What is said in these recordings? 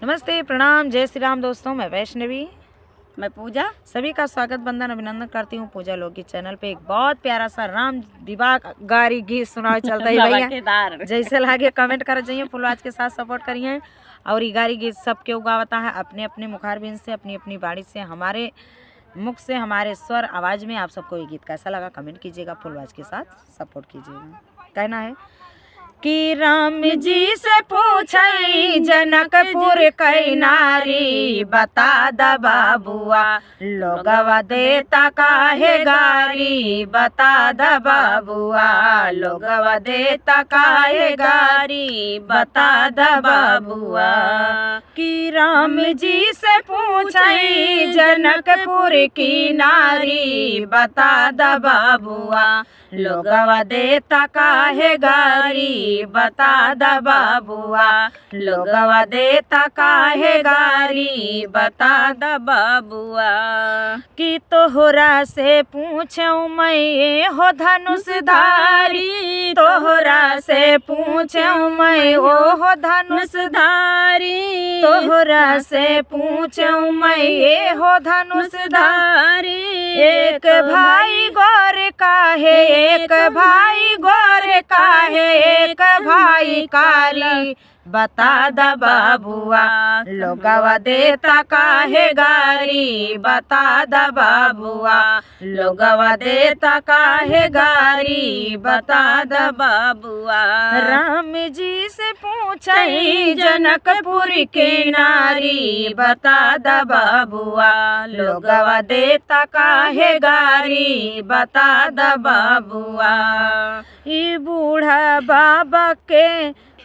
नमस्ते, प्रणाम, जय श्री राम दोस्तों। मैं वैष्णवी, मैं पूजा, सभी का स्वागत वंदन अभिनंदन करती हूँ पूजा लोकगीत चैनल पे। एक बहुत प्यारा सा राम विवाह गारी गीत सुनाओ चलता है भैया। जैसे लागे कमेंट कर जाइए, फुलवाज के साथ सपोर्ट करिए। और ये गारी गीत सबके उगावता है अपने अपने मुखारबिन से, अपनी अपनी बाड़ी से, हमारे मुख से, हमारे स्वर आवाज़ में। आप सबको ये गीत कैसा लगा कमेंट कीजिएगा, फुलवाज के साथ सपोर्ट कीजिएगा। कहना है कि राम जी से पूछई जनकपुर कई नारी, बता द बाबुआ लोगवा देता काहे गारी, बता द बाबुआ लोगवा देता काहे गारी, बता द बाबुआ। कि राम जी से पूछई जनकपुर की नारी, बता द बाबुआ लोगवा देता काहे गारी, बता द बाबुआ लोगवा देता काहे गारी, बता द बाबुआ। कि तोहरा से पूछूं मैं हो धनुषधारी, तोहरा से पूछूं मैं हो धनुषधारी, तोहरा से पूछूं मैं हो धनुषधारी। एक भाई गौर काहे, एक भाई गौर काहे, एक भाई काली, बता द बाबुआ लोगवा देता काहे गारी, बता द बाबुआ लोगवा देता काहे गारी, बता द बाबुआ। राम जी से पूछई जनकपुर के नारी, बता द बाबुआ लोगवा देता काहे गारी, बता द बाबुआ। ई बूढ़ा बाबा के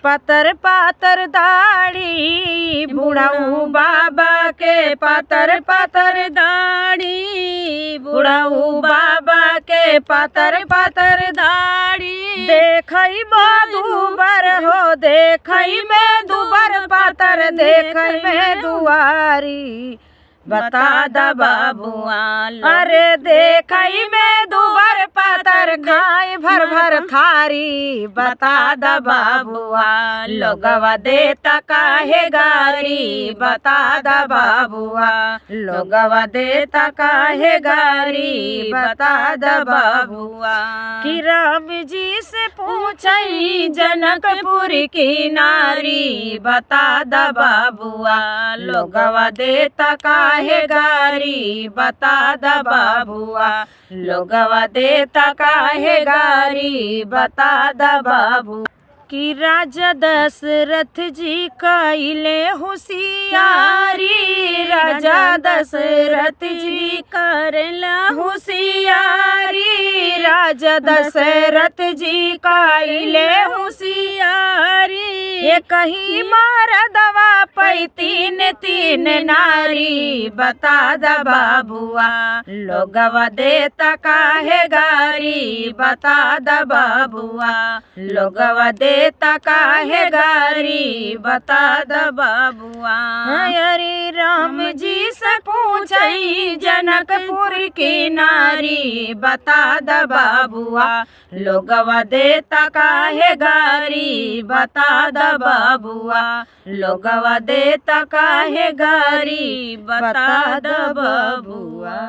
पातर पातर दाढ़ी, बुढ़ाऊ बाबा के पातर पातर दाढ़ी, बुढ़ाऊ बाबा के पातर पातर दाढ़ी। देखई में दुबर हो, देखई में दुबर पातर, देखई में दुआरी, बता द बाबुआ। अरे देखई में दुबर पातर, खाए भर भर थारी, बता द बाबुआ लोगवा देता काहे गारी, बता द बाबुआ लोगवा देता काहे गारी, बता द बाबुआ। कि राम जी से पूछई जनकपुर की नारी, बता द बाबुआ लोगवा देता काहे गारी, बता द बाबुआ लोगवा देता काहे गारी, बता द बाबू। कि राजा दशरथ जी कइले होशियारी, राजा दशरथ जी करला होशियारी, राजा दशरथ जी कइले होशियारी। ये कहीं मरदवा पै तीन तीन नारी, बता द बाबुआ लोगवा देता काहे गारी, बता द बाबुआ लोगवा देता काहे गारी, बता द बाबुआ। अरे राम जी से पूछई जनकपुर की नारी, बता द बाबुआ लोगवा देता काहे गारी, बता द बाबुआ लोगवा देता काहे गारी, बता द बाबुआ।